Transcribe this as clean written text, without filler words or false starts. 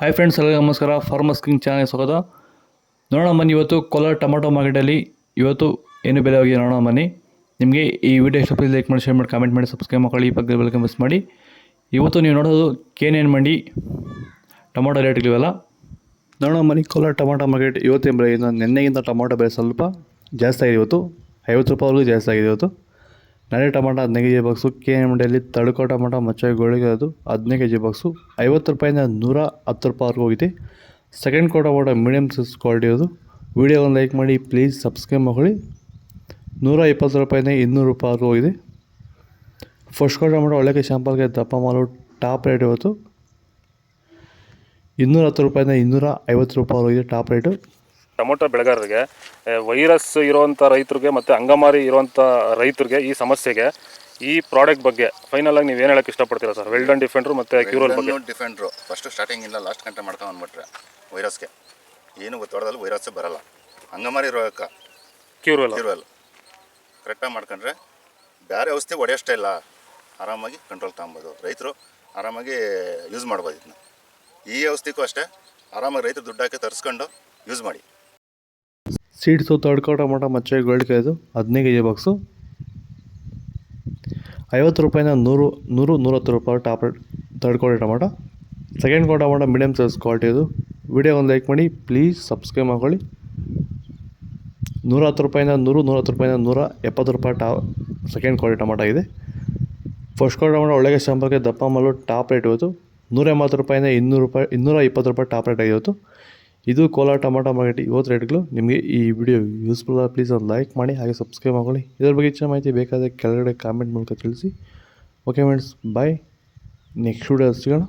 Hi friends, ಎಲ್ಲರಿಗೂ ನಮಸ್ಕಾರ. Farmers king channel ಸ್ವಾಗತ. ನೋಡೋಣ ಬನ್ನಿ, ಇವತ್ತು ಕೋಲಾರ ಟೊಮಾಟೊ ಮಾರ್ಕೆಟಲ್ಲಿ ಇವತ್ತು ಏನು ಬೆಲೆ ಹೋಗಿದೆ ನೋಡೋಣ ಬನ್ನಿ. ನಿಮಗೆ ಈ ವಿಡಿಯೋ ಇಷ್ಟ ಲೈಕ್ ಮಾಡಿ, ಶೇರ್ ಮಾಡಿ, ಕಾಮೆಂಟ್ ಮಾಡಿ, ಸಬ್ಸ್ಕ್ರೈಬ್ ಮಾಡಿ, ಈ ಪಕ್ಕದ ಬೆಲ್ ಮಿಸ್ ಮಾಡಿ. ಇವತ್ತು ನೀವು ನೋಡೋದು KNN ಮಂಡಿ ಟೊಮಾಟೊ ರೇಟ್ಗಳಿವೆಲ್ಲ ನೋಡೋಣ ಬನ್ನಿ. ಕೋಲಾರ ಟೊಮಾಟೊ ಮಾರ್ಕೆಟ್ ಇವತ್ತೇನು ಬೆಲೆ ಇದೆ? ನಿನ್ನೆಗಿಂತ ಟೊಮಾಟೊ ಬೆಲೆ ಸ್ವಲ್ಪ ಜಾಸ್ತಿ ಆಗಿದೆ. ಇವತ್ತು 50 ರೂಪಾಯಿವರೆಗೂ ಜಾಸ್ತಿ ಆಗಿದೆ. ಇವತ್ತು ನಾಳೆ tomato 15 K G box. KNN ಮಂಡಿಯಲ್ಲಿ ತಡ್ಕೋ ಟೊಮಾಟೊ ಮಚ್ಚ ಗೋಳಿಗೆ ಅದು 15 ಕೆ ಜಿ ಬಾಕ್ಸು 50 ರೂಪಾಯಿಂದ 110 ರೂಪಾಯಿವರೆಗೂ ಹೋಗಿದೆ. ಸೆಕೆಂಡ್ ಕೋ ಟೊಮಾಟೊ ಮೀಡಿಯಮ್ ಸೈಜ್ ಕ್ವಾಲಿಟಿ ಅದು. ವೀಡಿಯೋವನ್ನು ಲೈಕ್ ಮಾಡಿ, ಪ್ಲೀಸ್ ಸಬ್ಸ್ಕ್ರೈಬ್ ಮಾಡಿ. 120 ರೂಪಾಯಿಂದ 200 ರೂಪಾಯಿವರೆಗೂ ಹೋಗಿದೆ. ಫಸ್ಟ್ ಕೋ ಟೊಮಾಟೊ ಒಳ್ಳೆಗೆ ಶಾಂಪಲ್ಗೆ ದಪ್ಪ ಮಾಲು ಟಾಪ್ ರೇಟ್ ಇವತ್ತು 210 ರೂಪಾಯಿಂದ 250 ರೂಪಾಯಿವರೆಗೂ ಇದೆ ಟಾಪ್ ರೇಟು. ಟೊಮೊಟೊ ಬೆಳೆಗಾರರಿಗೆ, ವೈರಸ್ ಇರುವಂಥ ರೈತರಿಗೆ ಮತ್ತು ಅಂಗಮಾರಿ ಇರುವಂಥ ರೈತರಿಗೆ ಈ ಸಮಸ್ಯೆಗೆ ಈ ಪ್ರಾಡಕ್ಟ್ ಬಗ್ಗೆ ಫೈನಲ್ ಆಗಿ ನೀವು ಏನು ಹೇಳಕ್ಕೆ ಇಷ್ಟಪಡ್ತೀರಾ ಸರ್? ವೆಲ್ಡನ್ ಡಿಫೆಂಡ್ರು ಮತ್ತು ಕ್ಯೂರಲ್ ಬಗ್ಗೆ. ಡಿಫೆಂಡ್ರು ಫಸ್ಟ್ ಸ್ಟಾರ್ಟಿಂಗಿಂದ ಲಾಸ್ಟ್ ಗಂಟೆ ಮಾಡ್ಕೊಂಡು ಅಂದ್ಬಿಟ್ರೆ ವೈರಸ್ಗೆ ಏನು ಗೊತ್ತಾಡೋದಲ್ಲಿ ವೈರಸ್ ಬರಲ್ಲ. ಅಂಗಮಾರಿ ರೋಗಕ್ಕೆ ಕ್ಯೂರಲ್ ಕರೆಕ್ಟಾಗಿ ಮಾಡ್ಕೊಂಡ್ರೆ ಬೇರೆ ಔಷಧಿ ಹೊಡೆಯೋಷ್ಟೇ ಇಲ್ಲ, ಆರಾಮಾಗಿ ಕಂಟ್ರೋಲ್ ತಗೊಬೋದು. ರೈತರು ಆರಾಮಾಗಿ ಯೂಸ್ ಮಾಡ್ಬೋದು. ಇದನ್ನ ಈ ಔಷಧಿಗೂ ಅಷ್ಟೇ ಆರಾಮಾಗಿ ರೈತರು ದುಡ್ಡು ಹಾಕಿ ತರಿಸ್ಕೊಂಡು ಯೂಸ್ ಮಾಡಿ. ಸೀಡ್ಸು ತಡ್ಕೋ ಟೊಮಾಟೊ ಮಚ್ಚೆ ಗೋಲ್ಡ್ ಇದು 15 ಕೆ ಜಿ ಬಾಕ್ಸು 50 ರೂಪಾಯಿಂದ 110 ರೂಪಾಯಿ ಟಾಪ್ ರೇಟ್ ತಡ್ಕೋ ಟೊಮಾಟೊ. ಸೆಕೆಂಡ್ ಕೋ ಟೊಮಾಟೊ ಮೀಡಿಯಮ್ ಸೈಜ್ ಕ್ವಾಲಿಟಿ ಇದು. ವಿಡಿಯೋ ಒಂದು ಲೈಕ್ ಮಾಡಿ, ಪ್ಲೀಸ್ ಸಬ್ಸ್ಕ್ರೈಬ್ ಮಾಡ್ಕೊಳ್ಳಿ. 110 ರೂಪಾಯಿಂದ 170 ರೂಪಾಯಿ ಸೆಕೆಂಡ್ ಕ್ವಾಲಿಟಿ ಟೊಮಾಟೊ ಇದೆ. ಫಸ್ಟ್ ಕೋ ಟೊಮಾಟೊ ಒಳ್ಳೆಗೆ ಶಾಂಪಲ್ಗೆ ದಪ್ಪ ಮಾಲು ಟಾಪ್ ರೇಟ್ ಇವತ್ತು 180 ರೂಪಾಯಿಂದ 220 ರೂಪಾಯಿ ಟಾಪ್ ರೇಟ್ ಆಗಿತ್ತು. ಇದು ಕೋಲಾರ ಟೊಮಾಟೊ ಮಾರ್ಕೆಟ್ ಇವತ್ತು ರೇಟ್ಗಳು. ನಿಮಗೆ ಈ ವಿಡಿಯೋ ಯೂಸ್ಫುಲ್ ಆಗಿ ಪ್ಲೀಸ್ ಒಂದು ಲೈಕ್ ಮಾಡಿ, ಹಾಗೆ ಸಬ್ಸ್ಕ್ರೈಬ್ ಮಾಡ್ಕೊಳ್ಳಿ. ಇದರ ಬಗ್ಗೆ ಹೆಚ್ಚಿನ ಮಾಹಿತಿ ಬೇಕಾದರೆ ಕೆಳಗಡೆ ಕಾಮೆಂಟ್ ಮೂಲಕ ತಿಳಿಸಿ. ಓಕೆ ಫ್ರೆಂಡ್ಸ್, ಬಾಯ್. ನೆಕ್ಸ್ಟ್ ವಿಡಿಯೋ ಸಿಗೋಣ.